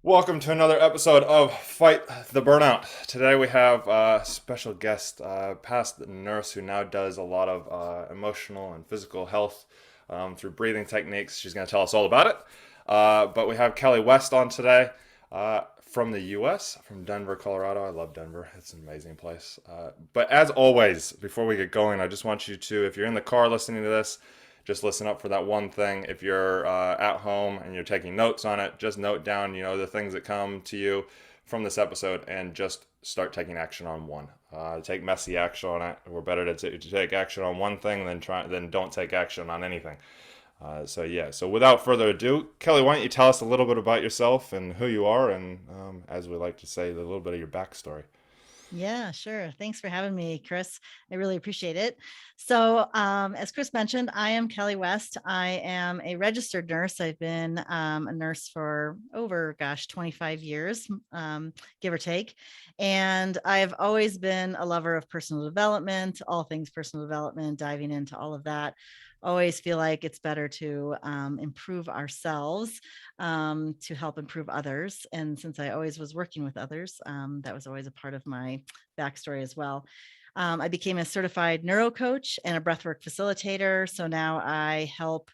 Welcome to another episode of Fight the Burnout. Today we have a special guest, past nurse who now does a lot of emotional and physical health through breathing techniques. She's going to tell us all about it. But we have Kelly West on today from the U.S., from Denver, Colorado. I love Denver. It's an amazing place. But as always, before we get going, I just want you to, if you're in the car listening to this, just listen up for that one thing. If you're at home and you're taking notes on it, just note down, the things that come to you from this episode and just start taking action on one. Take messy action on it. We're better to take action on one thing than don't take action on anything. So without further ado, Kelly, why don't you tell us a little bit about yourself and who you are, and as we like to say, a little bit of your backstory. Yeah, sure. Thanks for having me, Chris. I really appreciate it. So, as Chris mentioned, I am Kelly West. I am a registered nurse. I've been a nurse for over, 25 years, give or take. And I've always been a lover of personal development, all things personal development, diving into all of that. Always feel like it's better to improve ourselves to help improve others. And since I always was working with others, that was always a part of my backstory as well. I became a certified neuro coach and a breathwork facilitator. So now I help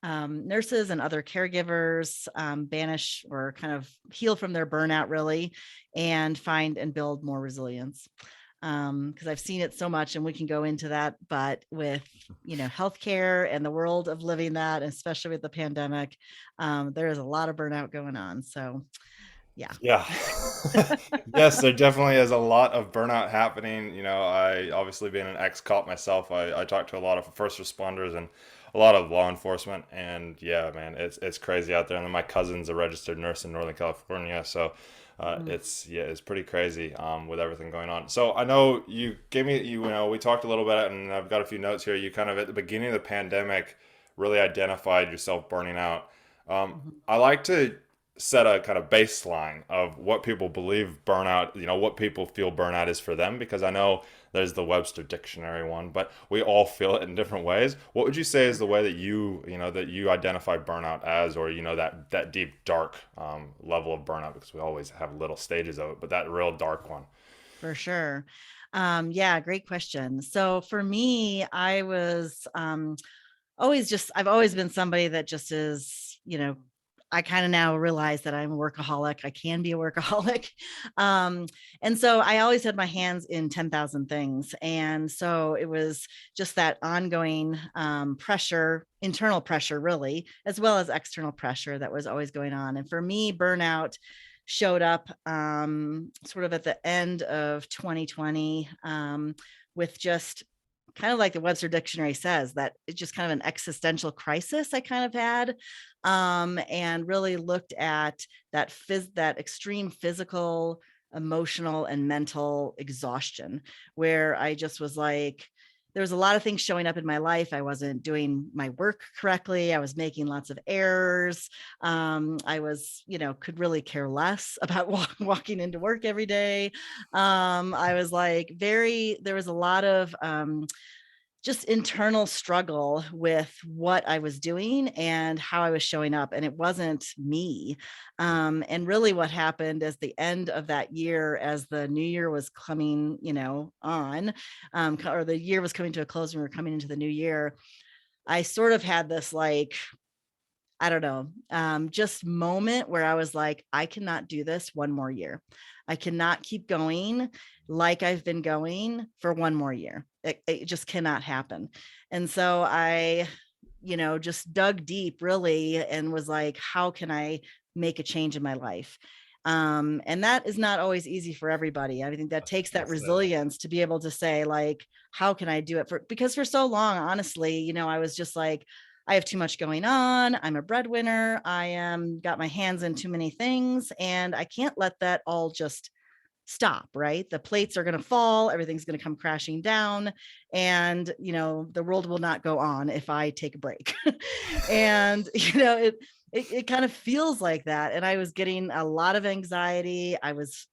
nurses and other caregivers banish or kind of heal from their burnout, really, and find and build more resilience. Because I've seen it so much, and we can go into that. But with healthcare and the world of living that, especially with the pandemic, there is a lot of burnout going on. So, yeah. Yeah. Yes, there definitely is a lot of burnout happening. I obviously being an ex-cop myself, I talk to a lot of first responders and a lot of law enforcement, and yeah, man, it's crazy out there. And then my cousin's a registered nurse in Northern California, so Mhm. it's pretty crazy with everything going on. So I know you gave me we talked a little bit, and I've got a few notes here. You kind of at the beginning of the pandemic really identified yourself burning out. Mhm. I like to set a kind of baseline of what people believe burnout, what people feel burnout is for them, because I know there's the Webster Dictionary one, but we all feel it in different ways. What would you say is Sure. the way that you identify burnout as, or that deep dark level of burnout? Because we always have little stages of it, but that real dark one. For sure. Yeah, great question. So for me, I was I've always been somebody that just is, I kind of now realize that I'm a workaholic. I can be a workaholic. Um, and so I always had my hands in 10,000 things. And so it was just that ongoing pressure, internal pressure, really, as well as external pressure that was always going on. And for me, burnout showed up sort of at the end of 2020 with just kind of like the Webster Dictionary says, that it's just kind of an existential crisis I kind of had, and really looked at that extreme physical, emotional, and mental exhaustion, where I just was like, there was a lot of things showing up in my life. I wasn't doing my work correctly. I was making lots of errors. I was, could really care less about walking into work every day. I was like, there was a lot of just internal struggle with what I was doing and how I was showing up. And it wasn't me. And really what happened as the end of that year, as the new year was coming, on, or the year was coming to a close and we were coming into the new year, I sort of had this like, I don't know, just moment where I was like, I cannot do this one more year. I cannot keep going like I've been going for one more year. It just cannot happen. And so I, just dug deep really and was like, how can I make a change in my life? And that is not always easy for everybody. I think that takes that That's it. resilience to be able to say, like, how can I do it because for so long, honestly, I was just like, I have too much going on. I'm a breadwinner. I am got my hands in too many things and I can't let that all just stop, right? The plates are going to fall, everything's going to come crashing down and, the world will not go on if I take a break. And, it kind of feels like that. And I was getting a lot of anxiety. I was,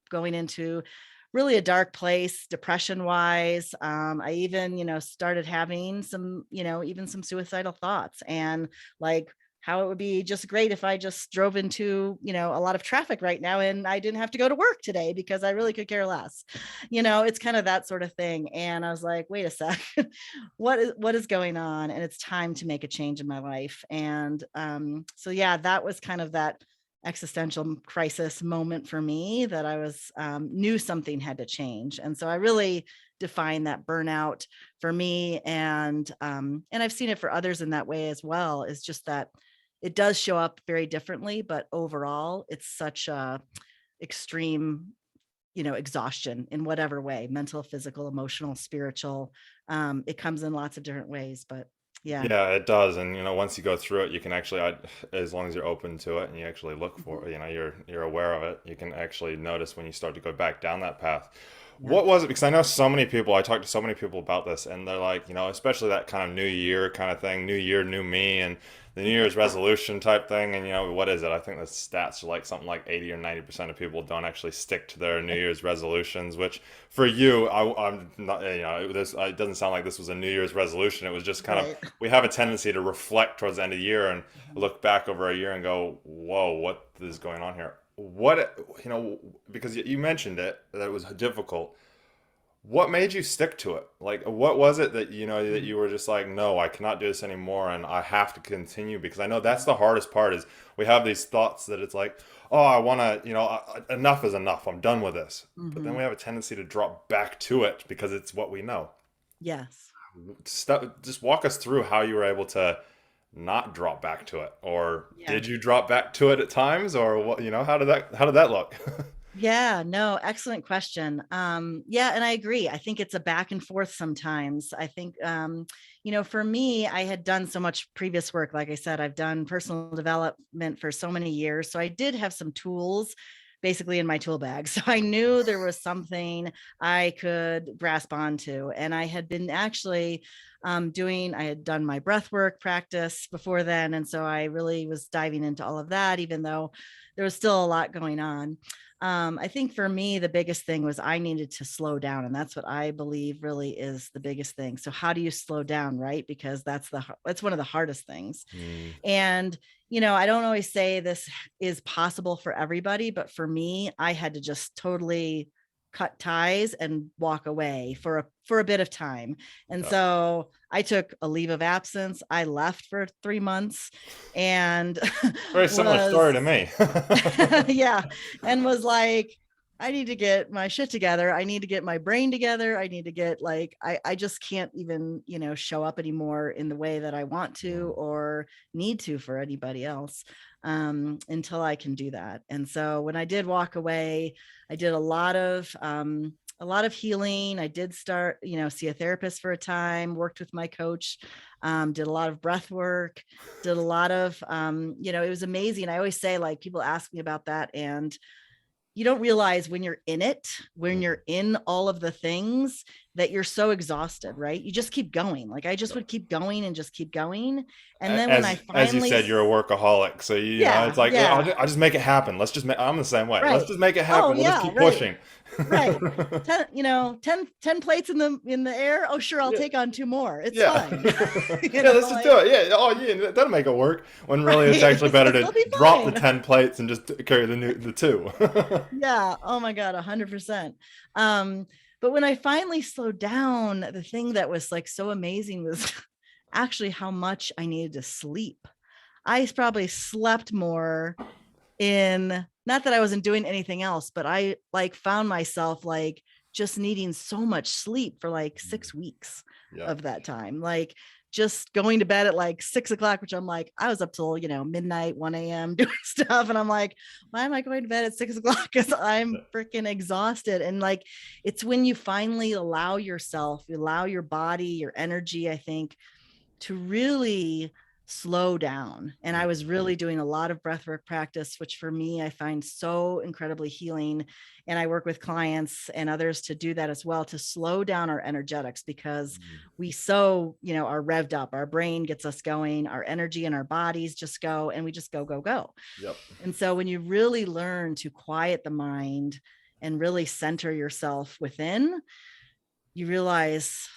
going into really a dark place depression wise. I even, started having some, even some suicidal thoughts and like, how it would be just great if I just drove into, a lot of traffic right now and I didn't have to go to work today because I really could care less. It's kind of that sort of thing. And I was like, wait a sec, what is going on? And it's time to make a change in my life. And so yeah, that was kind of that existential crisis moment for me, that I was knew something had to change. And so I really define that burnout for me, and I've seen it for others in that way as well, is just that it does show up very differently, but overall it's such a extreme, exhaustion in whatever way, mental, physical, emotional, spiritual. It comes in lots of different ways, but yeah. Yeah, it does. And once you go through it, you can actually, as long as you're open to it and you actually look Mhm. for it, you're aware of it, you can actually notice when you start to go back down that path. Yeah. What was it? Because I know so many people, I talked to so many people about this, and they're like, especially that kind of new year kind of thing, new year, new me, and the New Year's resolution type thing. And what is it? I think the stats are like something like 80 or 90% of people don't actually stick to their New Year's resolutions, which for you, I'm not, it doesn't sound like this was a New Year's resolution. It was just kind of, Right. we have a tendency to reflect towards the end of the year and Mhm. look back over a year and go, whoa, what is going on here? What, because you mentioned it, that it was difficult. What made you stick to it? Like, what was it that that Mhm. you were just like, no, I cannot do this anymore, and I have to continue? Because I know that's Yeah. the hardest part. Is we have these thoughts that it's like, oh, I want to, enough is enough. I'm done with this. But then Mhm. we have a tendency to drop back to it because it's what we know. Yes. Just walk us through how you were able to not drop back to it, or Yeah. did you drop back to it at times, or what? How did that look? Yeah, no, excellent question. Yeah, and I agree. I think it's a back and forth sometimes. I think, for me, I had done so much previous work. Like I said, I've done personal development for so many years. So I did have some tools basically in my tool bag. So I knew there was something I could grasp onto. And I had been actually I had done my breath work practice before then. And so I really was diving into all of that, even though there was still a lot going on. I think for me, the biggest thing was I needed to slow down. And that's what I believe really is the biggest thing. So how do you slow down, right? Because that's one of the hardest things. Mm, And, I don't always say this is possible for everybody, but for me, I had to just totally cut ties and walk away for a bit of time. And yeah. so I took a leave of absence. I left for 3 months and Very similar story to was me. yeah, and was like, I need to get my shit together. I need to get my brain together. I need to get like, I just can't even, show up anymore in the way that I want to Mm, or need to for anybody else, until I can do that. And so when I did walk away, I did a lot of healing. I did start, see a therapist for a time, worked with my coach, did a lot of breath work, did a lot of it was amazing. I always say, like, people ask me about that, and you don't realize when you're in it, when mm. you're in all of the things, that you're so exhausted, right? You just keep going. Like, I just Yep. would keep going and just keep going. And then when I As you finally, said, you're a workaholic, so it's yeah, like yeah, I'll just make it happen. I'm the same way. Let's right. just make it Oh happen. We'll just yeah, keep right. pushing. Right. 10 plates in the air. Oh, sure. I'll Yeah, take on two more. It's yeah, fine. yeah. Let's just do Like, it. Yeah. Oh, yeah. That'll make it work. When really, it's right. actually better It'll to be drop the fine. 10 plates and just carry the two. Yeah. Oh my God. 100%. But when I finally slowed down, the thing that was like so amazing was actually how much I needed to sleep. I probably slept more in, not that I wasn't doing anything else, but I like found myself like just needing so much sleep for like 6 weeks Yep. of that time. Like, just going to bed at like 6 o'clock, which I'm like, I was up till, midnight, 1 a.m. doing stuff. And I'm like, why am I going to bed at 6 o'clock? Because I'm freaking exhausted. And like, it's when you finally allow yourself, you allow your body, your energy, I think, to really slow down. And I was really doing a lot of breathwork practice, which for me, I find so incredibly healing. And I work with clients and others to do that as well, to slow down our energetics, because we are revved up. Our brain gets us going, our energy and our bodies just go, and we just go, go, go. Yep. And so when you really learn to quiet the mind and really center yourself within, you realize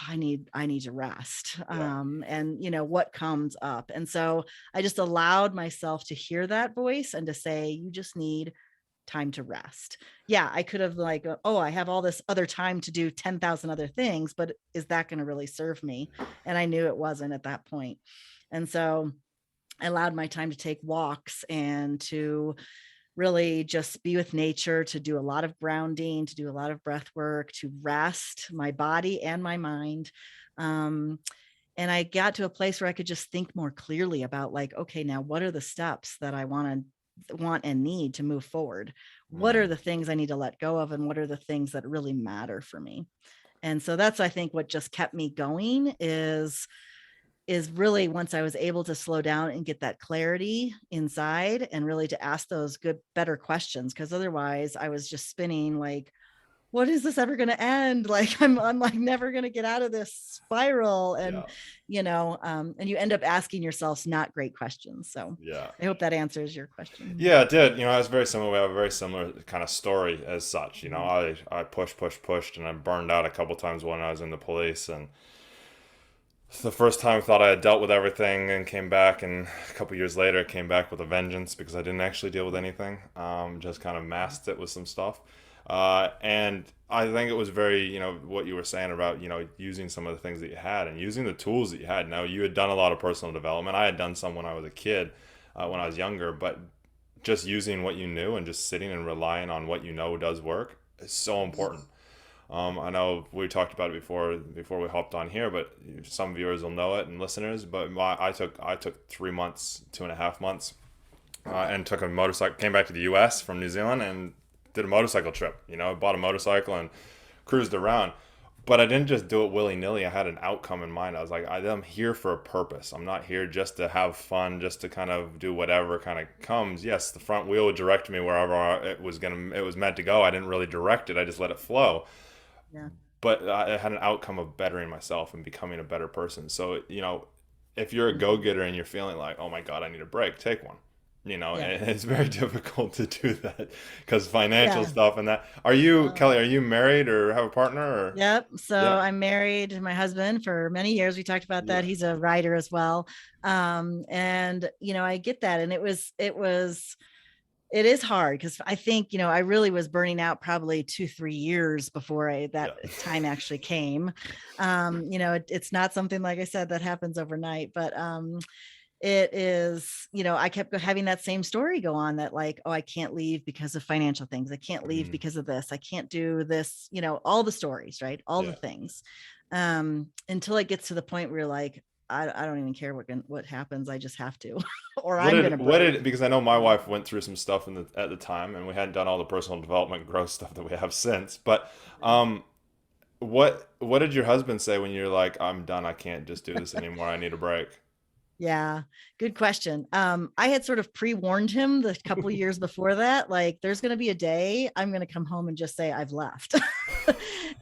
I need to rest. Yeah. And what comes up. And so I just allowed myself to hear that voice and to say, you just need time to rest. Yeah, I could have like, oh, I have all this other time to do 10,000 other things, but is that going to really serve me? And I knew it wasn't at that point. And so I allowed my time to take walks and to really just be with nature, to do a lot of grounding, to do a lot of breath work, to rest my body and my mind. Um, and I got to a place where I could just think more clearly about like, okay, now what are the steps that I want and need to move forward? What are Mm, the things I need to let go of? And what are the things that really matter for me? And so that's, I think, what just kept me going is really once I was able to slow down and get that clarity inside and really to ask those good, better questions. Cause otherwise I was just spinning like, what is this ever going to end? Like I'm like never going to get out of this spiral. And, yeah. and you end up asking yourself not great questions. So Yeah. I hope that answers your question. Yeah, it did. It's very similar. We have a very similar kind of story as such. Mhm. I pushed, and I burned out a couple times when I was in the police. And the first time I thought I had dealt with everything and came back, and a couple years later came back with a vengeance because I didn't actually deal with anything. Just kind of masked it with some stuff. And I think it was very, what you were saying about, using some of the things that you had and using the tools that you had. Now, you had done a lot of personal development. I had done some when I was a kid, when I was younger, but just using what you knew and just sitting and relying on what you know does work is so important. I know we talked about it before we hopped on here, but some viewers will know it and listeners. But I took 3 months, 2.5 months, and took a motorcycle. Came back to the U.S. from New Zealand and did a motorcycle trip. Bought a motorcycle and cruised around. But I didn't just do it willy nilly. I had an outcome in mind. I was like, I'm here for a purpose. I'm not here just to have fun, just to kind of do whatever kind of comes. Yes, the front wheel would direct me wherever it was meant to go. I didn't really direct it. I just let it flow. Yeah. But I had an outcome of bettering myself and becoming a better person. So, if you're a go Mhm. getter and you're feeling like, oh my God, I need a break, take one. Yeah. And it's very difficult to do that because financial Yeah. stuff and that. Are you, Um, Kelly, are you married or have a partner or? Yep. So Yeah. I'm married to my husband for many years. We talked about that. Yeah. He's a writer as well. And I get that. And it is hard because I think, I really was burning out probably 2, 3 years before that Yeah. time actually came. It's not something, like I said, that happens overnight, but it is, I kept having that same story go on that like, oh, I can't leave because of financial things. I can't leave Mm, because of this. I can't do this, all the stories, right? All the yeah. things. Until it gets to the point where you're like, I don't even care what happens. I just have to, or I'm going to What break. did, because I know my wife went through some stuff at the time and we hadn't done all the personal development growth stuff that we have since. But, what did your husband say when you're like, I'm done, I can't just do this anymore, I need a break? Yeah, good question. I had sort of pre-warned him the couple years before that, like there's going to be a day I'm going to come home and just say I've left.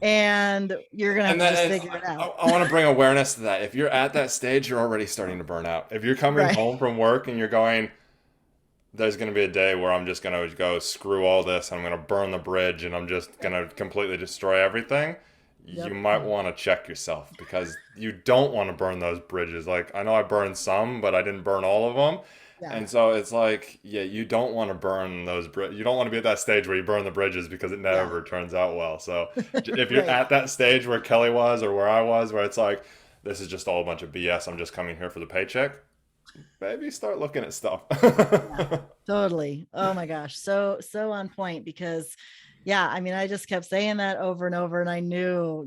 And you're going to have And to that just and figure it out. I want to bring awareness to that. If you're at that stage, you're already starting to burn out. If you're coming Right. home from work and you're going, there's going to be a day where I'm just going to go screw all this. I'm going to burn the bridge and I'm just going to completely destroy everything. You Yep. might want to check yourself because you don't want to burn those bridges. Like, I know I burned some, but I didn't burn all of them. Yeah. And so it's like, yeah, you don't want to burn those bridges. You don't want to be at that stage where you burn the bridges because it Yeah. never turns out well. So if you're Right. at that stage where Kelly was or where I was, where it's like, this is just all a bunch of BS. I'm just coming here for the paycheck. Maybe start looking at stuff. Yeah. Totally. Oh my gosh. So on point because yeah, I mean, I just kept saying that over and over and I knew,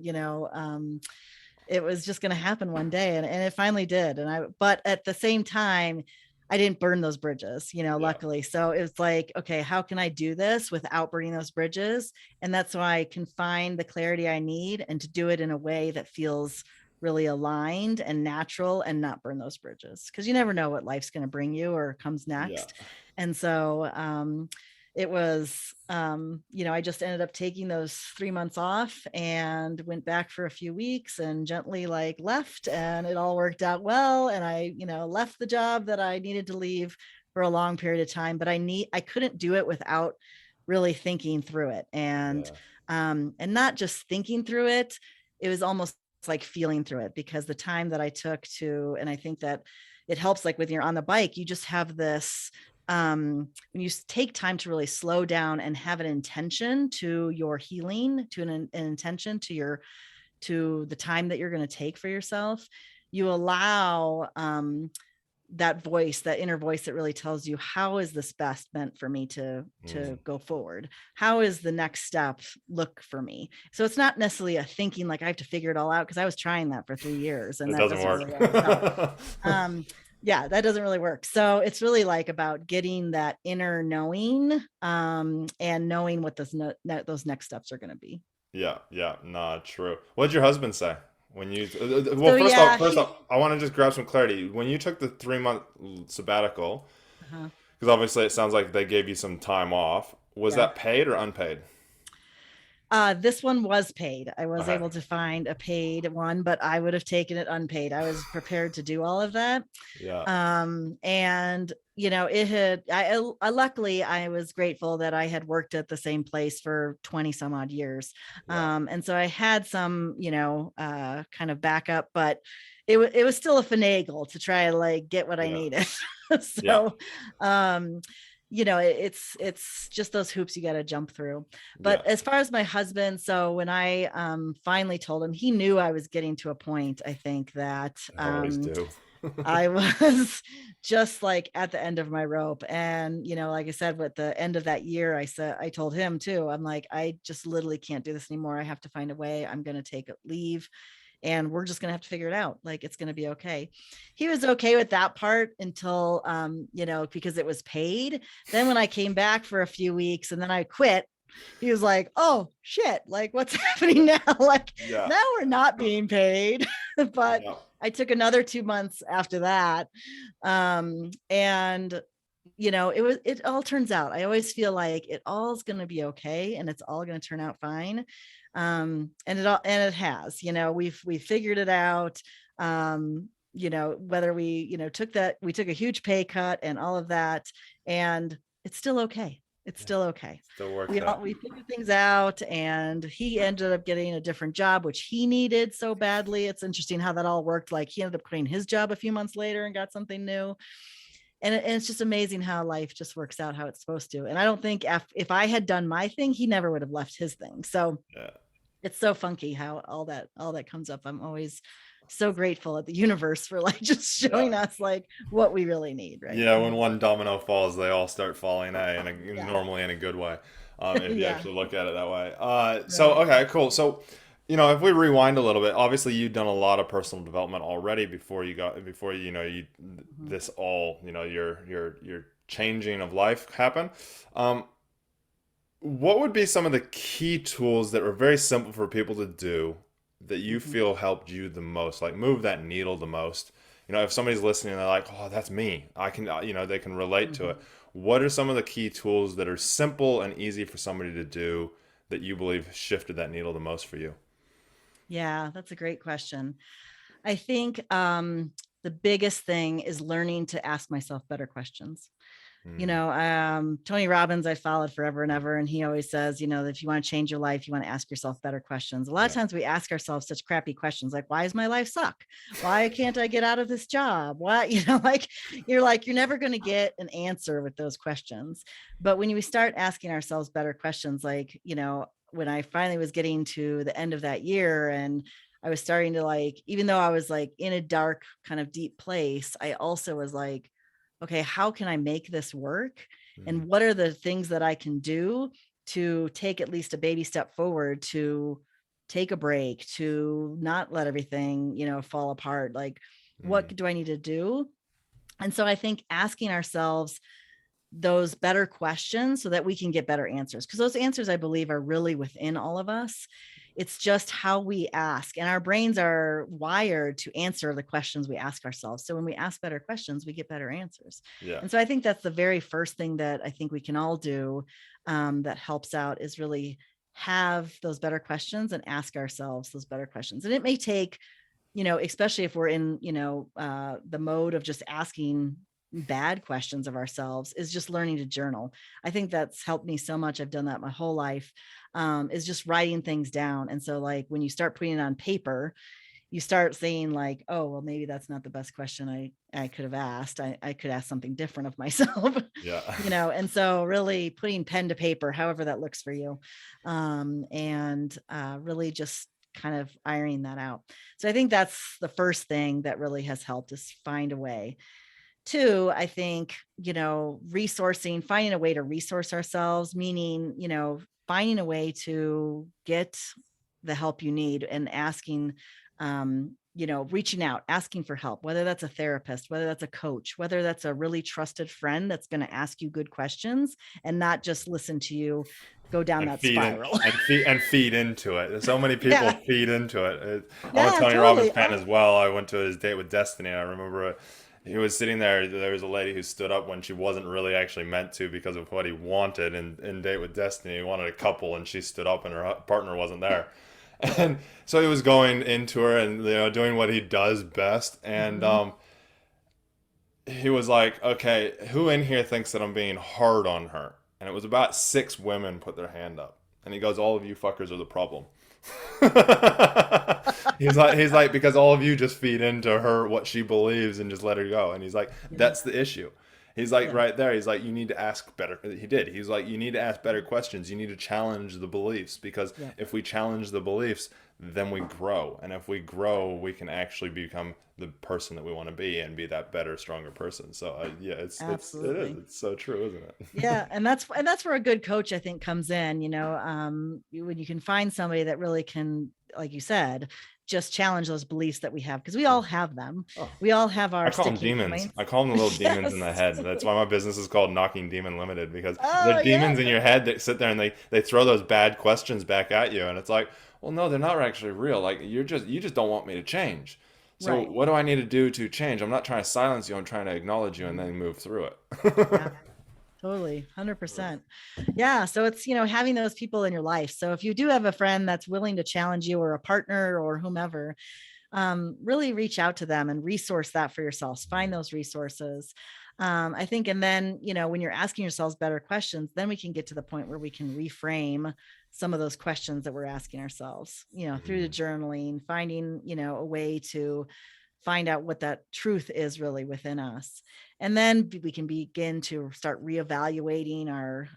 it was just going to happen one day and it finally did. But at the same time, I didn't burn those bridges, Yeah. luckily. So it was like, okay, how can I do this without burning those bridges? And that's why I can find the clarity I need and to do it in a way that feels really aligned and natural and not burn those bridges. Cause you never know what life's going to bring you or comes Yeah. next. And so, it was I just ended up taking those 3 months off and went back for a few weeks and gently like left and it all worked out well and I left the job that I needed to leave for a long period of time but I couldn't do it without really thinking through it and Yeah. not just thinking through it. It was almost like feeling through it, because the time that I took to, and I think that it helps, like when you're on the bike, you just have this, when you take time to really slow down and have an intention to your healing, to an intention to to the time that you're going to take for yourself, you allow that voice, that inner voice that really tells you, how is this best meant for me to go forward? How is the next step look for me? So it's not necessarily a thinking like I have to figure it all out, because I was trying that for 3 years and It that doesn't doesn't work. really always help. Yeah, that doesn't really work. So it's really like about getting that inner knowing, and knowing what those next steps are going to be. Yeah, yeah, nah, true. What did your husband say when you? Well, So yeah, first off, I want to just grab some clarity. When you took the 3 month sabbatical, uh-huh, because obviously it sounds like they gave you some time off. Was yeah. that paid or unpaid? This one was paid. I was Okay. able to find a paid one, but I would have taken it unpaid. I was prepared to do all of that. Yeah, And it had, I luckily, I was grateful that I had worked at the same place for 20 some odd years. yeah, And so I had some, kind of backup, but it was still a finagle to try to like get what I yeah, needed. yeah, So, um, it's just those hoops you got to jump through. yeah. But as far as my husband, so when I finally told him, he knew I was getting to a point, I think that I always do. I was just like at the end of my rope. And, like I said, with the end of that year, I told him too, I'm like, I just literally can't do this anymore. I have to find a way. I'm going to take a leave and we're just going to have to figure it out. Like, it's going to be okay. He was okay with that part until, because it was paid. Then when I came back for a few weeks and then I quit, he was like, oh shit, like what's happening now? Like Yeah, now we're not being paid. But yeah, I took another 2 months after that. And it all turns out, I always feel like it all is going to be okay and it's all going to turn out fine. And it has, we've figured it out. Whether we took a huge pay cut and all of that, and it's still okay. It's yeah. still okay. Still works out. We figured things out, and he ended up getting a different job, which he needed so badly. It's interesting how that all worked. Like he ended up quitting his job a few months later and got something new. And it's just amazing how life just works out how it's supposed to. And I don't think if I had done my thing, he never would have left his thing. So Yeah. it's so funky how all that comes up. I'm always so grateful at the universe for like just Yeah. showing us like what we really need, right? Yeah, when one domino falls, they all start falling, Yeah. normally in a good way, if you Yeah. actually look at it that way. So, Right. okay, cool. So, if we rewind a little bit, obviously you've done a lot of personal development already before Mhm. this all, your changing of life happened. Um, what would be some of the key tools that were very simple for people to do that you Mhm. feel helped you the most, like move that needle the most? If somebody's listening and they're like, "Oh, that's me," I can, they can relate to Mhm. it. What are some of the key tools that are simple and easy for somebody to do that you believe shifted that needle the most for you? Yeah, that's a great question. I think the biggest thing is learning to ask myself better questions. Mm, Tony Robbins, I followed forever and ever. And he always says, that if you want to change your life, you want to ask yourself better questions. A lot of yeah. times we ask ourselves such crappy questions like, why does my life suck? Why can't I get out of this job? Why, you're never going to get an answer with those questions. But when we start asking ourselves better questions, like, when I finally was getting to the end of that year and I was starting to like, even though I was like in a dark kind of deep place, I also was like, okay, how can I make this work? Mm, And what are the things that I can do to take at least a baby step forward, to take a break, to not let everything, fall apart? Like, what mm, do I need to do? And so I think asking ourselves those better questions so that we can get better answers, because those answers I believe are really within all of us. It's just how we ask, and our brains are wired to answer the questions we ask ourselves. So when we ask better questions, we get better answers. yeah. And so I think that's the very first thing that I think we can all do, that helps out, is really have those better questions and ask ourselves those better questions. And it may take, especially if we're in, the mode of just asking bad questions of ourselves, is just learning to journal. I think that's helped me so much. I've done that my whole life, is just writing things down. And so like when you start putting it on paper, you start saying like, oh, well, maybe that's not the best question I could have asked. I could ask something different of myself, Yeah. and so really putting pen to paper, however that looks for you, and really just kind of ironing that out. So I think that's the first thing that really has helped, is find a way. Two, I think, resourcing, finding a way to resource ourselves, meaning, finding a way to get the help you need, and asking, reaching out, asking for help, whether that's a therapist, whether that's a coach, whether that's a really trusted friend that's going to ask you good questions and not just listen to you go down And that feed in spiral. and feed into it. So many people Yeah. feed into it. I'm a Yeah, Tony Robbins totally. fan as well. I went to his date with Destiny. I remember he was sitting there. There was a lady who stood up when she wasn't really actually meant to because of what he wanted. In Date with Destiny, he wanted a couple, and she stood up, and her partner wasn't there. And so he was going into her and doing what he does best. And Mhm. he was like, "Okay, who in here thinks that I'm being hard on her?" And it was about 6 women put their hand up. And he goes, "All of you fuckers are the problem." he's like, because all of you just feed into her what she believes and just let her go. And he's like, Yeah. that's the issue. He's like, Yeah. right there. He's like, you need to ask better. He did. He's like, you need to ask better questions. You need to challenge the beliefs, because Yeah. if we challenge the beliefs, then we grow. And if we grow, we can actually become the person that we want to be and be that better, stronger person. So yeah, it is. Absolutely. It's so true, isn't Yeah, it? and that's where a good coach, I think, comes in. When you can find somebody that really can, like you said, just challenge those beliefs that we have, because we all have them. Oh, We all have I our call them sticking demons. points. I call them the little demons in the Yes. head. That's why my business is called Knocking Demon Limited, because they're Oh yeah. demons in your head that sit there and they throw those bad questions back at you, and it's like, well, no, they're not actually real. Like you just don't want me to change. So Right. what do I need to do to change? I'm not trying to silence you. I'm trying to acknowledge you and Mhm. then move through it. Yeah. Totally, 100%. Yeah, so it's, having those people in your life. So if you do have a friend that's willing to challenge you, or a partner or whomever, really reach out to them and resource that for yourselves. Find those resources. I think, and then, when you're asking yourselves better questions, then we can get to the point where we can reframe some of those questions that we're asking ourselves, through the journaling, finding, a way to find out what that truth is really within us. And then we can begin to start reevaluating our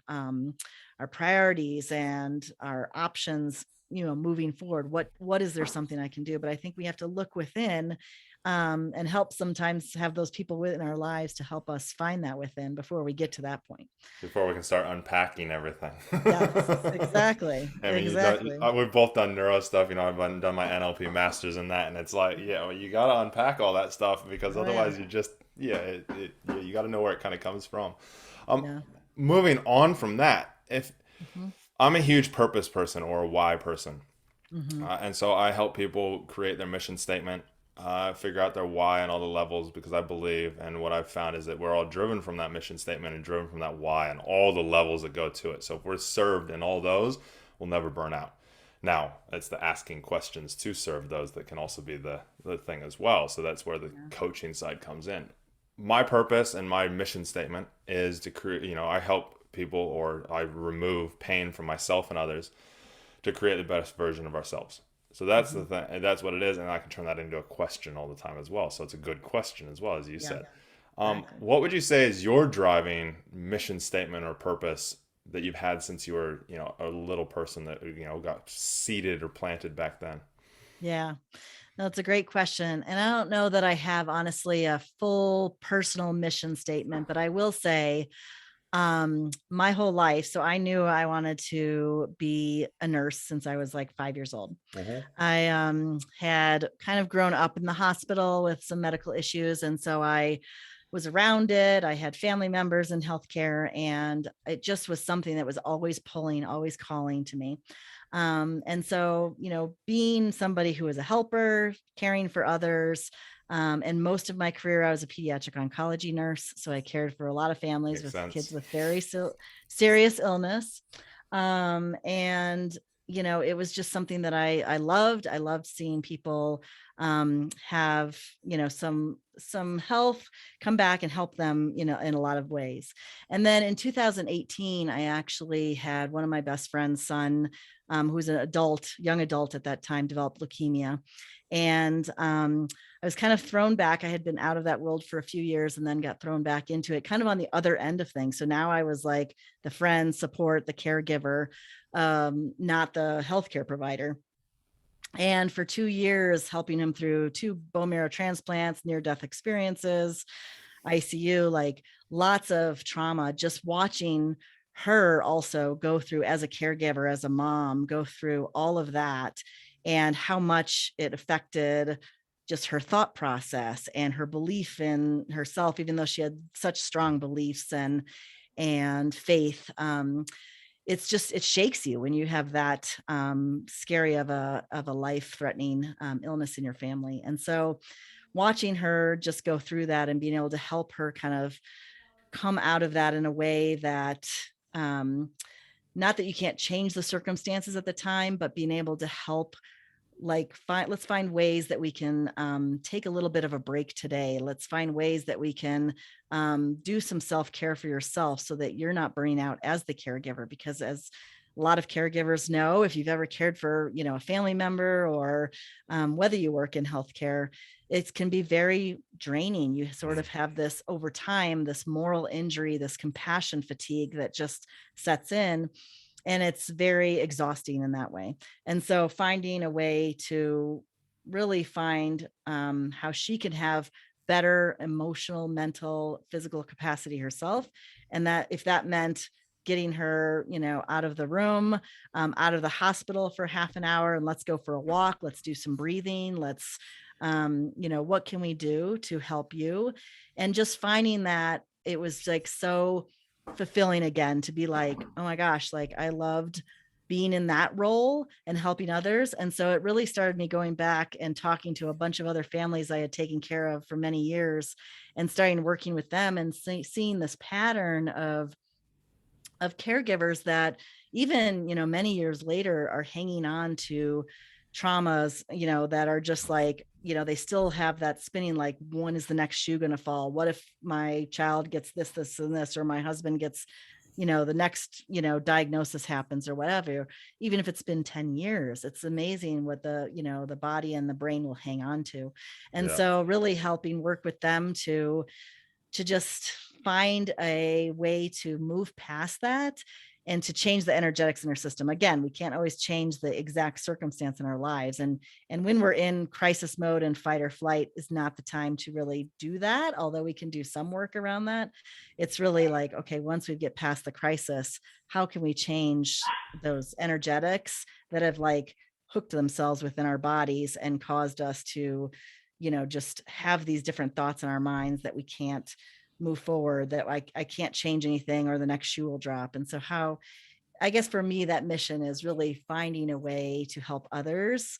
priorities and our options, moving forward. What is there something I can do? But I think we have to look within, and help sometimes have those people within our lives to help us find that within before we get to that point. Before we can start unpacking everything. Yes, exactly. I mean, Exactly. we've both done neuro stuff. I've done my NLP masters in that, and it's like, yeah, well, you got to unpack all that stuff, because Oh yeah. otherwise, yeah, you got to know where it kind of comes from. Um, Yeah. Moving on from that, if Hmm. I'm a huge purpose person or a why person, Hmm. and so I help people create their mission statement, figure out their why on all the levels, because I believe, and what I've found is that we're all driven from that mission statement and driven from that why and all the levels that go to it. So if we're served in all those, we'll never burn out. Now, it's the asking questions to serve those that can also be the thing as well. So that's where the Yeah. coaching side comes in. My purpose and my mission statement is to create, I help people, or I remove pain from myself and others to create the best version of ourselves. So that's Hmm. the thing, and that's what it is, and I can turn that into a question all the time as well. So it's a good question as well, as you Yeah. said. Exactly. What would you say is your driving mission statement or purpose that you've had since you were, a little person that got seeded or planted back then? Yeah. No, it's a great question. And I don't know that I have, honestly, a full personal mission statement, but I will say, my whole life. So I knew I wanted to be a nurse since I was like 5 years old. Mm-hmm. I had kind of grown up in the hospital with some medical issues. And so I was around it. I had family members in healthcare, and it just was something that was always pulling, always calling to me. And so, being somebody who was a helper, caring for others, and most of my career, I was a pediatric oncology nurse. So I cared for a lot of families Makes with kids sense. with very serious illness. And, it was just something that I loved. I loved seeing people have, some some health, come back and help them, in a lot of ways. And then in 2018, I actually had one of my best friend's son, who was an young adult at that time, developed leukemia. And I was kind of thrown back. I had been out of that world for a few years and then got thrown back into it, kind of on the other end of things. So now I was like the friend, support, the caregiver, not the healthcare provider. And for 2 years, helping him through 2 bone marrow transplants, near-death experiences, ICU, like lots of trauma, just watching her also go through as a caregiver, as a mom, go through all of that, and how much it affected just her thought process and her belief in herself, even though she had such strong beliefs and faith. It shakes you when you have that scary of a life-threatening illness in your family. And so watching her just go through that and being able to help her kind of come out of that in a way that, not that you can't change the circumstances at the time, but being able to help, like, let's find ways that we can take a little bit of a break today. Let's find ways that we can do some self-care for yourself so that you're not burning out as the caregiver. Because as a lot of caregivers know, if you've ever cared for, a family member, or whether you work in healthcare, it can be very draining. You sort of have this over time, this moral injury, this compassion fatigue that just sets in. And it's very exhausting in that way. And so finding a way to really find how she can have better emotional, mental, physical capacity herself. And that if that meant getting her, out of the room, out of the hospital for half an hour, and let's go for a walk, let's do some breathing, let's, what can we do to help you? And just finding that it was like so fulfilling again to be like, oh my gosh, like I loved being in that role and helping others. And so it really started me going back and talking to a bunch of other families I had taken care of for many years, and starting working with them and seeing this pattern of caregivers that even, many years later are hanging on to traumas, that are just like, they still have that spinning, like, when is the next shoe going to fall? What if my child gets this, and this, or my husband gets, the next, diagnosis happens or whatever. Even if it's been 10 years, it's amazing what the body and the brain will hang on to. And Yeah. so really helping work with them to just find a way to move past that and to change the energetics in our system. Again, we can't always change the exact circumstance in our lives. And when we're in crisis mode and fight or flight is not the time to really do that. Although we can do some work around that. It's really like, okay, once we get past the crisis, how can we change those energetics that have like hooked themselves within our bodies and caused us to, just have these different thoughts in our minds that we can't move forward, that I can't change anything, or the next shoe will drop. And so I guess for me, that mission is really finding a way to help others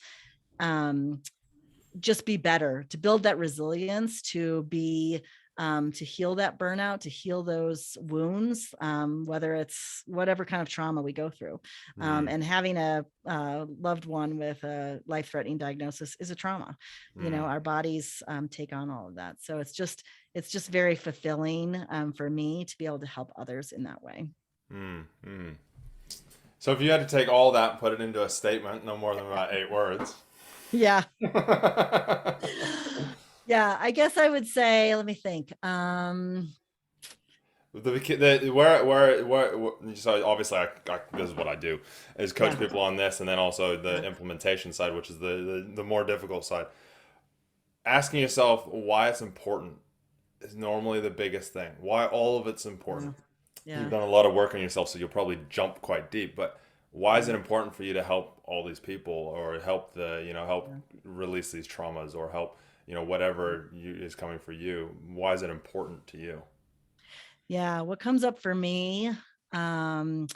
just be better, to build that resilience, to be to heal that burnout, to heal those wounds, whether it's whatever kind of trauma we go through. And having a loved one with a life-threatening diagnosis is a trauma. Our bodies take on all of that. So it's just very fulfilling for me to be able to help others in that way. So if you had to take all that and put it into a statement, no more than about 8 words. Yeah. Yeah, I guess I would say, let me think. So obviously this is what I do, is coach Yeah. people on this, and then also the Yeah. implementation side, which is the more difficult side. Asking yourself why it's important is normally the biggest thing. Why all of it's Yeah. important. You've Yeah. done a lot of work on yourself, so you'll probably jump quite deep. But why is Yeah. it important for you to help all these people, or help help Yeah. release these traumas, or help whatever is coming for you? Why is it important to you? Yeah. What comes up for me um,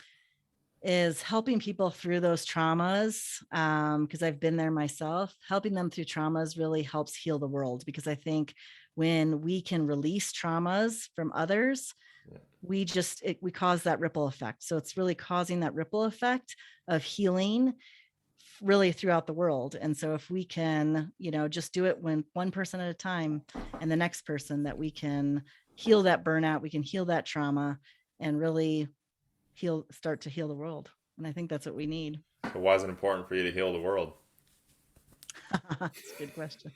is helping people through those traumas, because I've been there myself. Helping them through traumas really helps heal the world, because I think when we can release traumas from others, Yeah. we cause that ripple effect. So it's really causing that ripple effect of healing really throughout the world. And so if we can, just do it when one person at a time, and the next person, that we can heal that burnout, we can heal that trauma, and really start to heal the world. And I think that's what we need. So why is it important for you to heal the world? That's a good question.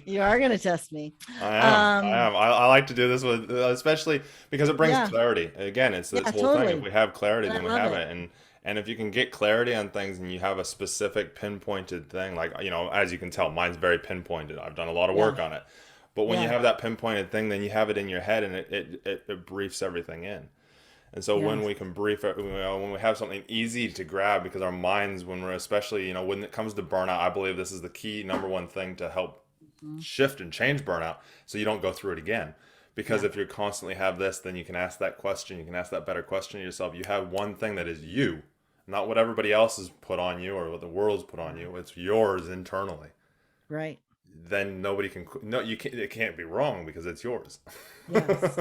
You are going to test me. I am. I Um, am. I like to do this with, especially because it brings yeah, clarity. Again, it's yeah, this whole thing. If totally. we have clarity, And I then we love have it. it. And if you can get clarity on things and you have a specific pinpointed thing, like, as you can tell, mine's very pinpointed. I've done a lot of Yeah, work on it. But when you yeah, have that pinpointed thing, then you have it in your head and it briefs everything in. And so when yes. we can brief it, when we have something easy to grab, because our minds, when we're especially, when it comes to burnout, I believe this is the key number one thing to help Mhm. shift and change burnout so you don't go through it again. Because Yeah, if you constantly have this, then you can ask that question, you can ask that better question to yourself. You have one thing that is you, not what everybody else has put on you or what the world's put on yeah, you. It's yours internally. right. Then nobody can, no, you can't, it can't be wrong because it's yours. Yes,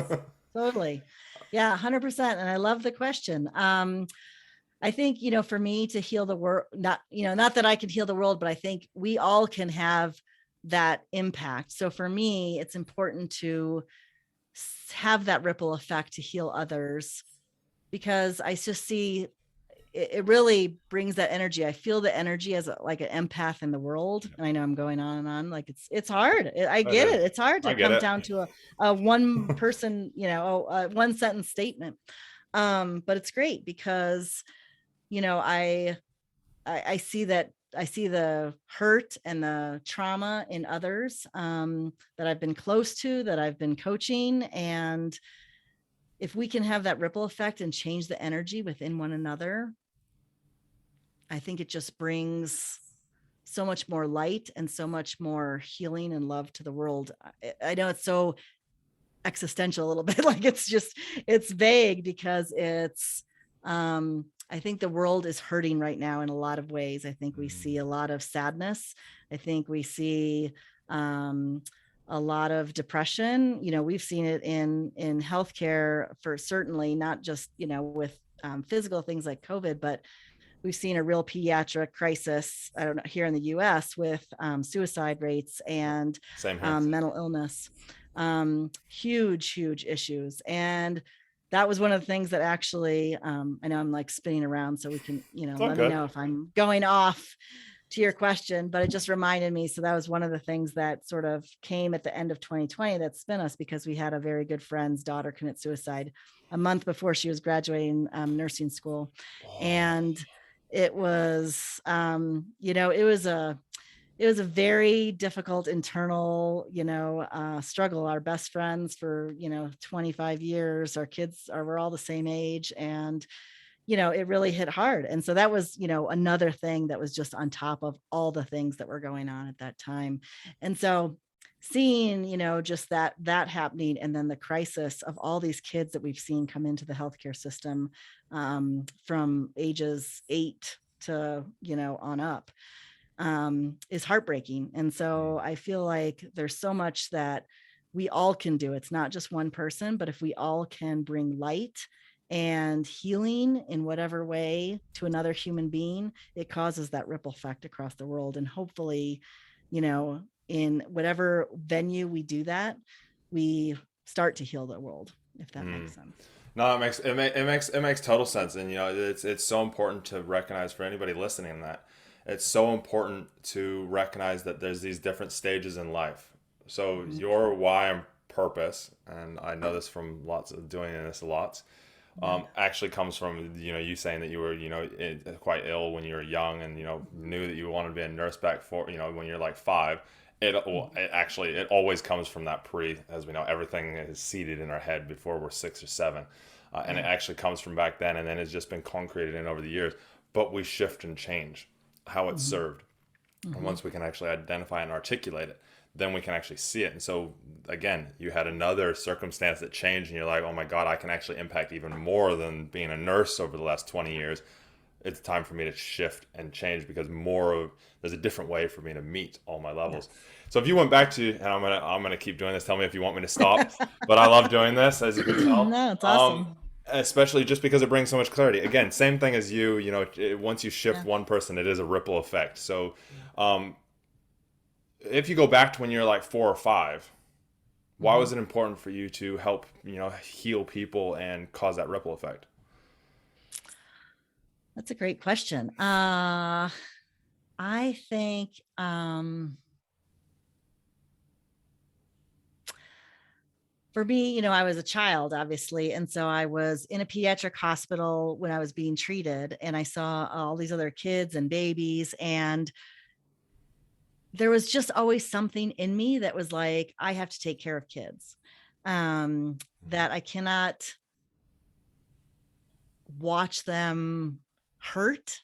totally. Yeah, 100%. And I love the question. I think, for me to heal the world, not that I can heal the world, but I think we all can have that impact. So for me, it's important to have that ripple effect to heal others, because I just see it really brings that energy. I feel the energy as like an empath in the world. And I know I'm going on and on. Like it's hard. I It get is. it. It's hard I to get come it. down to a one person, one sentence statement. But it's great because, I see that I see the hurt and the trauma in others, that I've been close to, that I've been coaching. And if we can have that ripple effect and change the energy within one another, I think it just brings so much more light and so much more healing and love to the world. I know it's so existential a little bit, like it's vague, because I think the world is hurting right now in a lot of ways. I think we see a lot of sadness. I think we see um a lot of depression. We've seen it in healthcare, for certainly not just, with physical things like COVID, but we've seen a real pediatric crisis, I don't know, here in the US, with suicide rates and Same here. mental illness. Huge, huge issues. And that was one of the things that actually, I know I'm like spinning around, so we can, It's all let me good. know if I'm going off to your question, but it just reminded me. So that was one of the things that sort of came at the end of 2020 that spin us, because we had a very good friend's daughter commit suicide a month before she was graduating nursing school. Oh, And it was, it was a very difficult internal, struggle. Our best friends for, 25 years, our kids we're all the same age. And, it really hit hard. And so that was, another thing that was just on top of all the things that were going on at that time. And so seeing, just that happening, and then the crisis of all these kids that we've seen come into the healthcare system, from ages 8 to, on up, is heartbreaking. And so I feel like there's so much that we all can do. It's not just one person, but if we all can bring light and healing in whatever way to another human being, it causes that ripple effect across the world. And hopefully, in whatever venue we do that, we start to heal the world, if that mm. makes sense. No, it makes total sense, and it's so important to recognize for anybody listening that it's so important to recognize that there's these different stages in life. So Mhm. your why and purpose, and I know this from lots of doing this lots, Yeah. actually comes from you saying that you were quite ill when you were young, and knew that you wanted to be a nurse back for when you're like 5. Mhm. It always comes from that as we know, everything is seated in our head before we're 6 or 7, and it Yeah. actually comes from back then, and then it's just been concreted in over the years. But we shift and change how it's Hmm. served, and Hmm. once we can actually identify and articulate it, then we can actually see it. And so again, you had another circumstance that changed, and you're like, oh my God, I can actually impact even more than being a nurse over the last 20 years. It's time for me to shift and change, because there's a different way for me to meet all my levels. Yes. So if you went back to, and I'm gonna keep doing this, tell me if you want me to stop, but I love doing this, as you can tell. No, it's Um, awesome. especially just because it brings so much clarity. Again, same thing as you know, once you shift Yeah. one person, it is a ripple effect. So, um, if you go back to when you're like 4 or 5, why Mhm. was it important for you to help, heal people and cause that ripple effect? That's a great question. I think for me, I was a child, obviously. And so I was in a pediatric hospital when I was being treated, and I saw all these other kids and babies. And there was just always something in me that was like, I have to take care of kids, that I cannot watch them hurt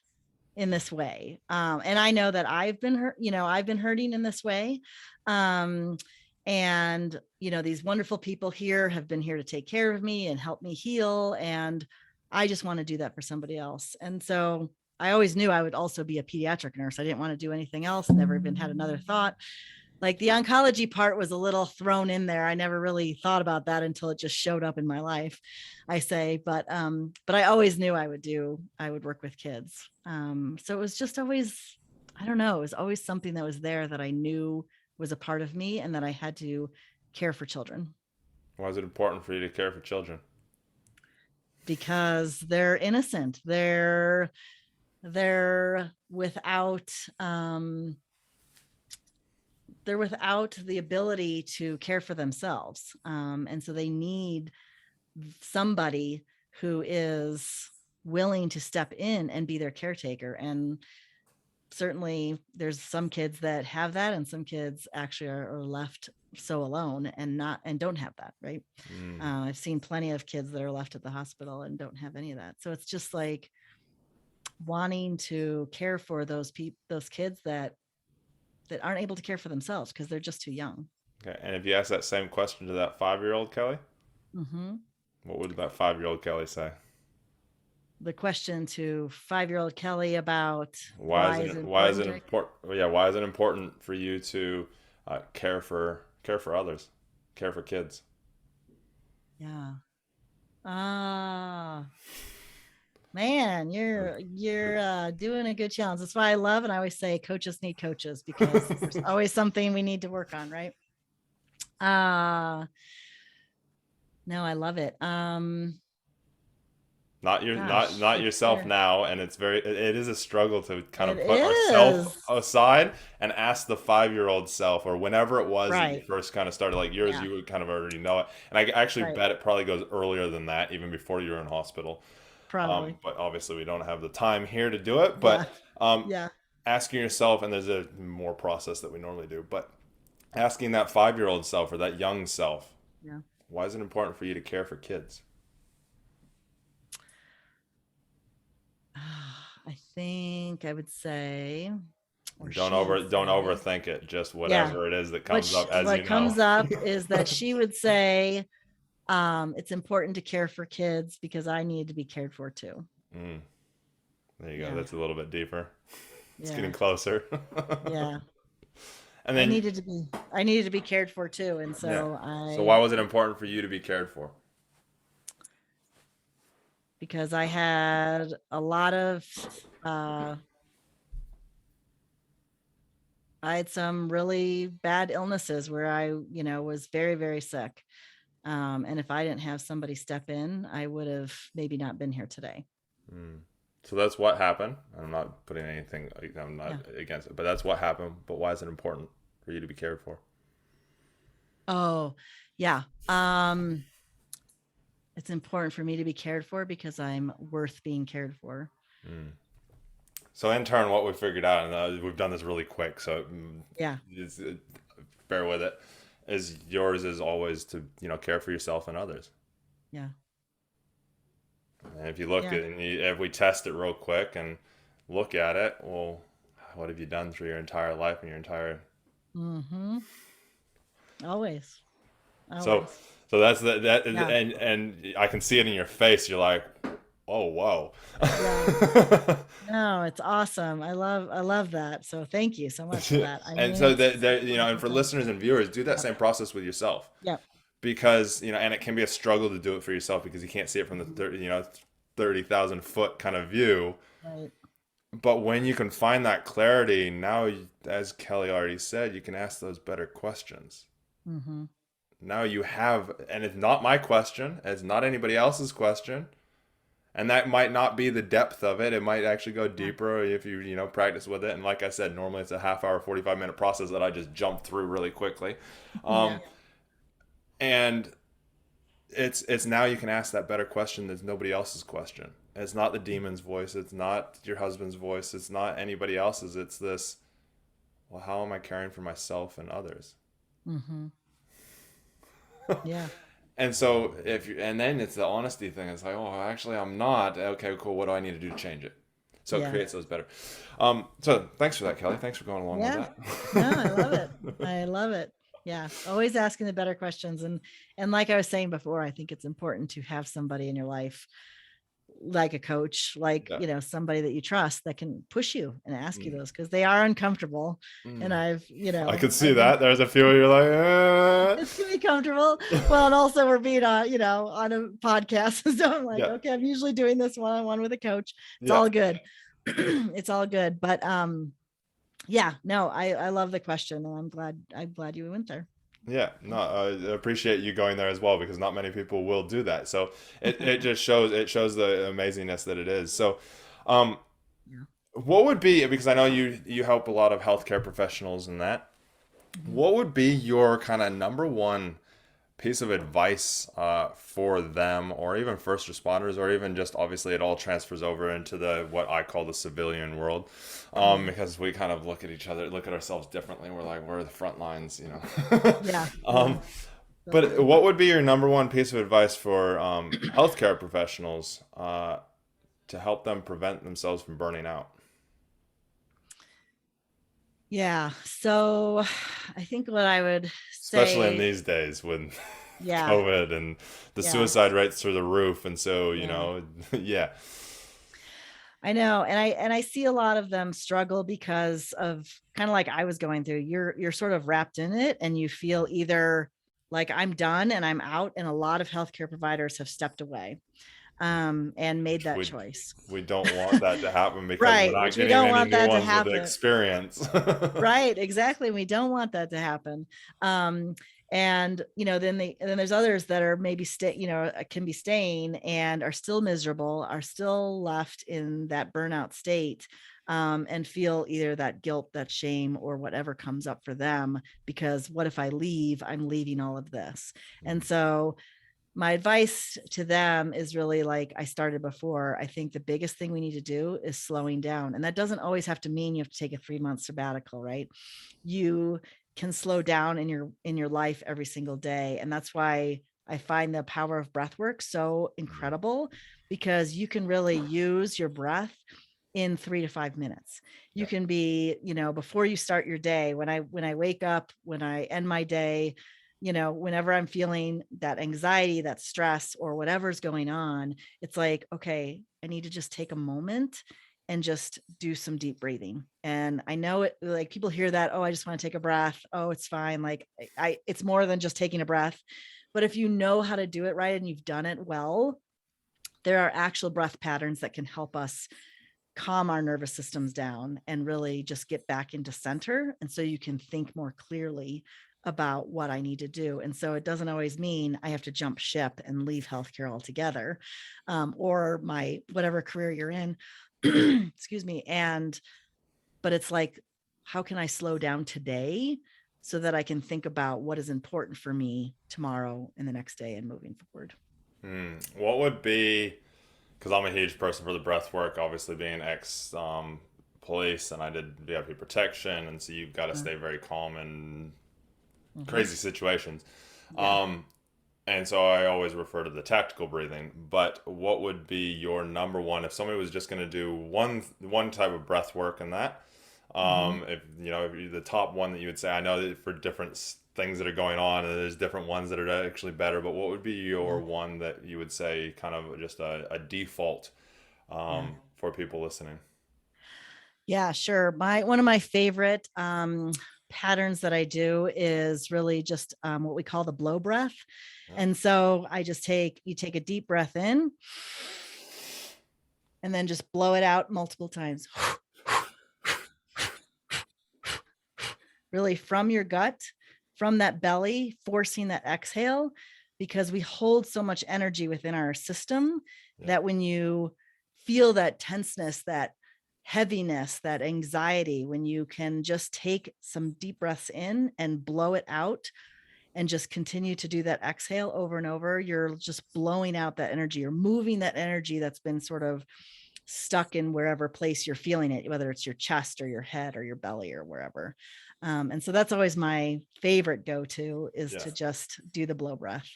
in this way. And I know that I've been hurt, I've been hurting in this way. Um, and, these wonderful people here have been here to take care of me and help me heal. And I just want to do that for somebody else. And so I always knew I would also be a pediatric nurse. I didn't want to do anything else. Never even had another thought. Like the oncology part was a little thrown in there. I never really thought about that until it just showed up in my life, I say. But I always knew I would work with kids. So it was just always, I don't know, it was always something that was there that I knew was a part of me and that I had to care for children Why is it important for you to care for children? because they're innocent. They're without they're without the ability to care for themselves. And so they need somebody who is willing to step in and be their caretaker. And certainly there's some kids that have that, and some kids actually are left so alone and don't have that. Right. Mm. I've seen plenty of kids that are left at the hospital and don't have any of that. So it's just like wanting to care for those kids that aren't able to care for themselves because they're just too young. Okay, and if you ask that same question to that 5-year-old Kelly, Mm-hmm. what would that 5-year-old Kelly say? The question to 5-year-old Kelly about Why is why is it it why is important it to, important? Yeah, why is it important for you to care for others, care for kids? yeah. Ah, man, you're doing a good challenge. That's why I love, and I always say coaches need coaches because there's always something we need to work on, right? Uh no, I love it. Not your not Gosh, not it's yourself there. now, and it is a struggle to kind It of put ourself is. aside and ask the 5-year-old self, or whenever it was that you Right. first kind of started, like yours, Yeah. you would kind of already know it. And I actually Right. bet it probably goes earlier than that, even before you were in hospital. Probably. But obviously we don't have the time here to do it. Yeah. But um, Yeah. asking yourself, and there's a more process that we normally do, but asking that 5-year-old self or that young self, Yeah. why is it important for you to care for kids? I think I would say, or Don't she would don't say, overthink it. Just yeah. whatever it is that comes up as What you know. comes up is that she would say, it's important to care for kids because I need to be cared for too. Mm, there you go. Yeah. That's a little bit deeper. It's getting Yeah. closer. Yeah. And then I needed to be cared for too. And yeah. so So why I, was it important for you to be cared for? because I had a lot of, uh, I had some really bad illnesses where I, was very, very sick. And if I didn't have somebody step in, I would have maybe not been here today. Mm. So that's what happened. I'm not putting anything. I'm not Yeah. against it, but that's what happened. But why is it important for you to be cared for? Oh, yeah. It's important for me to be cared for because I'm worth being cared for. Mm. So in turn, what we figured out, and we've done this really quick, so Yeah. bear with it, is yours is always to care for yourself and others. Yeah. And if you look Yeah. at if we test it real quick and look at it, well, what have you done through your entire life and your entire Mm-hmm. Always. so Always. so that's that Yeah. and I can see it in your face. You're like, oh whoa. Yeah. No, it's awesome. I love that. So thank you so much for that. I And mean, so it's that a and wonderful for thing. listeners and viewers, do that Yeah. same process with yourself. Yeah. because, and it can be a struggle to do it for yourself because you can't see it from the Mhm. 30,000 foot kind of view. Right. But when you can find that clarity, now, as Kelly already said, you can ask those better questions. Hmm. Now you have, and it's not my question, it's not anybody else's question. And that might not be the depth of it. It might actually go Yeah. deeper if you, practice with it. And like I said, normally it's a half hour, 45-minute process that I just jump through really quickly. Yeah. Um, and it's now you can ask that better question that's nobody else's question. It's not the demon's voice. It's not your husband's voice. It's not anybody else's. It's this, well, how am I caring for myself and others? Hmm. Yeah. And so and then it's the honesty thing. It's like, oh, actually, I'm not. Okay, cool. What do I need to do to change it? So it Yeah. creates those better. So thanks for that, Kelly. Thanks for going along with Yeah. No, I love it. that. I love it. Yeah. Always asking the better questions. And like I was saying before, I think it's important to have somebody in your life, like a coach, like, Yeah. somebody that you trust that can push you and ask you Mm. those, because they are uncomfortable. And Mm. I've, I could see I've been, that. There's a few you're like, it's gonna be comfortable. Well, and also we're being on, on a podcast. So I'm like, yeah, okay, I'm usually doing this one-on-one with a coach. It's yeah, all good. It's all good. But yeah, no, I love the question, and I'm glad you went there. yeah. No, I appreciate you going there as well because not many people will do that. So it just shows the amazingness that it is. So, um, Yeah. what would be, because I know you help a lot of healthcare professionals in that. Mhm. What would be your kind of number one piece of advice for them, or even first responders, or even just obviously it all transfers over into the what I call the civilian world, Yeah. because we kind of look at each other, look at ourselves differently. We're like, we're the front lines. Yeah. Yeah. um, but Definitely. what would be your number one piece of advice for healthcare professionals to help them prevent themselves from burning out, Yeah. So I think what I would especially in say, these days with yeah, COVID and the yeah, suicide rates through the roof, and so yeah. yeah. I know. And I see a lot of them struggle because of kind of like I was going through. You're sort of wrapped in it, and you feel either like I'm done and I'm out, and a lot of healthcare providers have stepped away and made Which that choice. we don't want that to happen because we're Right, not which we getting don't any want new that to ones with the happen. experience. Right, exactly. We don't want that to happen. Um, and then there's others that are maybe can be staying and are still miserable, are still left in that burnout state, and feel either that guilt, that shame, or whatever comes up for them. Because what if I leave? I'm leaving all of this. And so my advice to them is really like I started before. I think the biggest thing we need to do is slowing down. And that doesn't always have to mean you have to take a 3 month sabbatical, right? You can slow down in your life every single day. And that's why I find the power of breath work so incredible, because you can really use your breath in 3 to 5 minutes. You Yeah. can be, before you start your day, when I wake up, when I end my day, whenever I'm feeling that anxiety, that stress, or whatever's going on, it's like, okay, I need to just take a moment and just do some deep breathing. And I know it, like, people hear that, oh, I just want to take a breath. Oh, it's fine. Like, it's more than just taking a breath. But if you know how to do it right and you've done it well, there are actual breath patterns that can help us calm our nervous systems down and really just get back into center. And so you can think more clearly about what I need to do. And so it doesn't always mean I have to jump ship and leave healthcare altogether, or my whatever career you're in. Excuse me. But it's like, how can I slow down today so that I can think about what is important for me tomorrow and the next day and moving forward? What would be, because I'm a huge person for the breath work, obviously being ex police, and I did VIP protection, and so you've got to Uh, stay very calm in mhm. crazy situations. Yeah. Um, and so I always refer to the tactical breathing. But what would be your number one if somebody was just going to do one type of breath work in that? Mhm. If the top one that you would say, I know that for different things that are going on, and there's different ones that are actually better. But what would be your Yeah. one that you would say kind of just a default Yeah. for people listening? Yeah, sure. My one of my favorite patterns that I do is really just what we call the blow breath. Yeah. And so you take a deep breath in and then just blow it out multiple times. Really from your gut, from that belly, forcing that exhale, because we hold so much energy within our system Yeah. that when you feel that tenseness, that heaviness, that anxiety, when you can just take some deep breaths in and blow it out and just continue to do that exhale over and over, you're just blowing out that energy. You're moving that energy that's been sort of stuck in wherever place you're feeling it, whether it's your chest or your head or your belly or wherever. And so that's always my favorite go-to, is to Yes. just do the blow breath.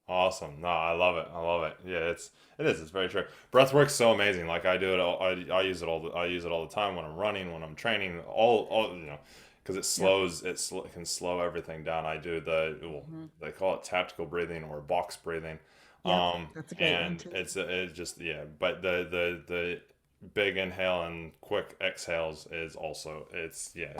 Awesome. No, I love it. I love it. Yeah, it is. It's very true. Breath work's so amazing. Like I do it all. I use it I use it all the time when I'm running, when I'm training. All because Yep. it can slow everything down. I do Mhm. they call it tactical breathing or box breathing. Yep. That's a great one And too. it's just yeah. But the big inhale and quick exhales is also Yeah.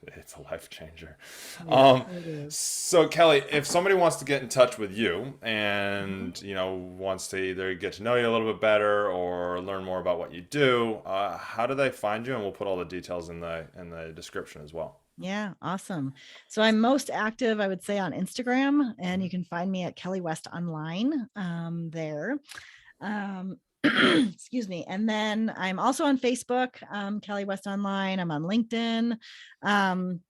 it's a life changer. Yeah, Um, it is. so Kelly, if somebody wants to get in touch with you Mhm. and wants to either get to know you a little bit better or learn more about what you do, how do they find you? And we'll put all the details in the description as well. Yeah, awesome. So I'm most active, I would say, on Instagram, and you can find me at Kelly West Online there. Excuse me. And then I'm also on Facebook, Kelly West Online. I'm on LinkedIn. Um,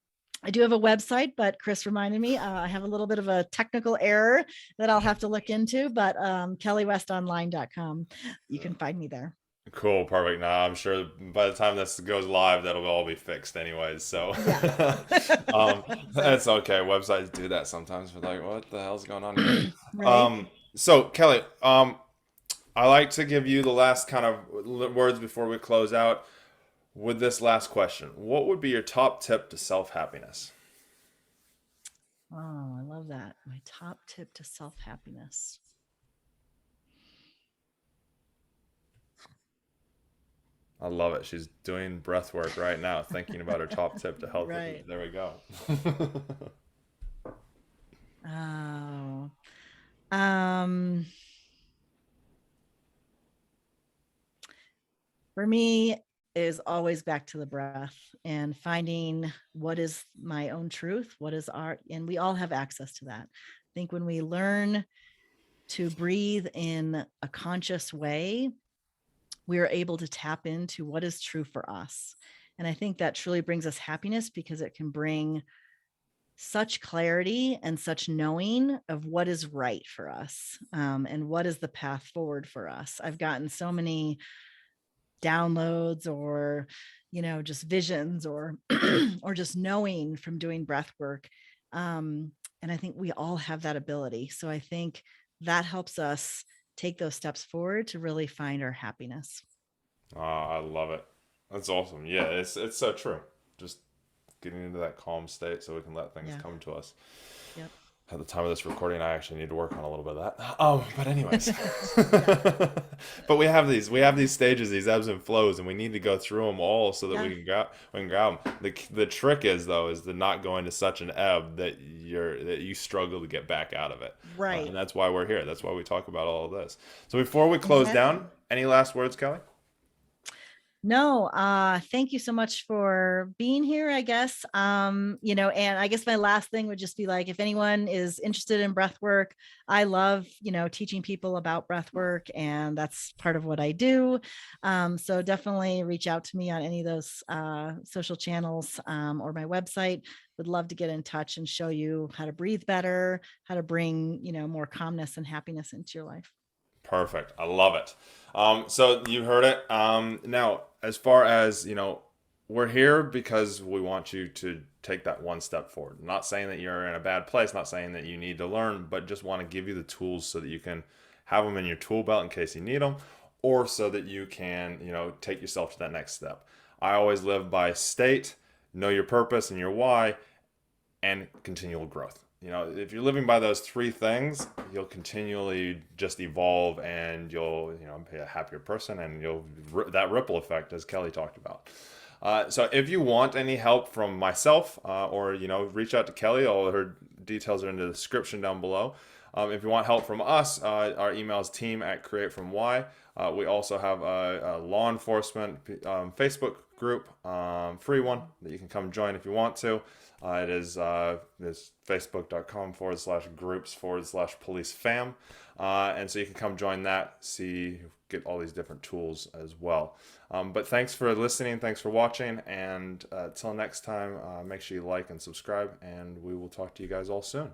I do have a website, but Chris reminded me I have a little bit of a technical error that I'll have to look into, but kellywestonline.com. You can find me there. Cool, perfect. Now I'm sure by the time this goes live, that'll all be fixed anyways. So, Yeah, that's exactly. okay. Websites do that sometimes. We're like, what the hell's going on here? Right. So Kelly, I like to give you the last kind of words before we close out with this last question. What would be your top tip to self happiness? Oh, I love that. My top tip to self happiness. I love it. She's doing breath work right now, thinking about her top tip to health. Right. There we go. Oh, um, for me is always back to the breath and finding what is my own truth, what is art, and we all have access to that. I think when we learn to breathe in a conscious way, we are able to tap into what is true for us. And I think that truly brings us happiness, because it can bring such clarity and such knowing of what is right for us, and what is the path forward for us. I've gotten so many downloads, or just visions, or or just knowing from doing breath work, and I think we all have that ability. So I think that helps us take those steps forward to really find our happiness. Oh, I love it. That's awesome. Yeah, it's so true. Just getting into that calm state so we can let things Yeah. come to us. Yep. At the time of this recording, I actually need to work on a little bit of that. But anyways, Yeah. but we have these stages, these ebbs and flows, and we need to go through them all so that Yeah. we can grab them. The trick is though is to not go into such an ebb that you struggle to get back out of it, and Right. that's why we're here. That's why we talk about all of this. So before we close down, Exactly. any last words, Kelly? No, thank you so much for being here, I guess. And I guess my last thing would just be like, if anyone is interested in breath work, I love, teaching people about breath work, and that's part of what I do. So definitely reach out to me on any of those social channels, or my website. Would love to get in touch and show you how to breathe better, how to bring, more calmness and happiness into your life. Perfect. I love it. So you heard it. Now, as far as we're here because we want you to take that one step forward. Not saying that you're in a bad place, not saying that you need to learn, but just want to give you the tools so that you can have them in your tool belt in case you need them, or so that you can, take yourself to that next step. I always live by state, know your purpose and your why, and continual growth. If you're living by those three things, you'll continually just evolve, and you'll, be a happier person, and that ripple effect, as Kelly talked about. So if you want any help from myself, or reach out to Kelly. All her details are in the description down below. If you want help from us, our email is team@createfromwhy. We also have a law enforcement Facebook group, free one that you can come join if you want to. It is facebook.com/groups/police and so you can come join that, get all these different tools as well. But thanks for listening, thanks for watching, and till next time, make sure you like and subscribe, and we will talk to you guys all soon.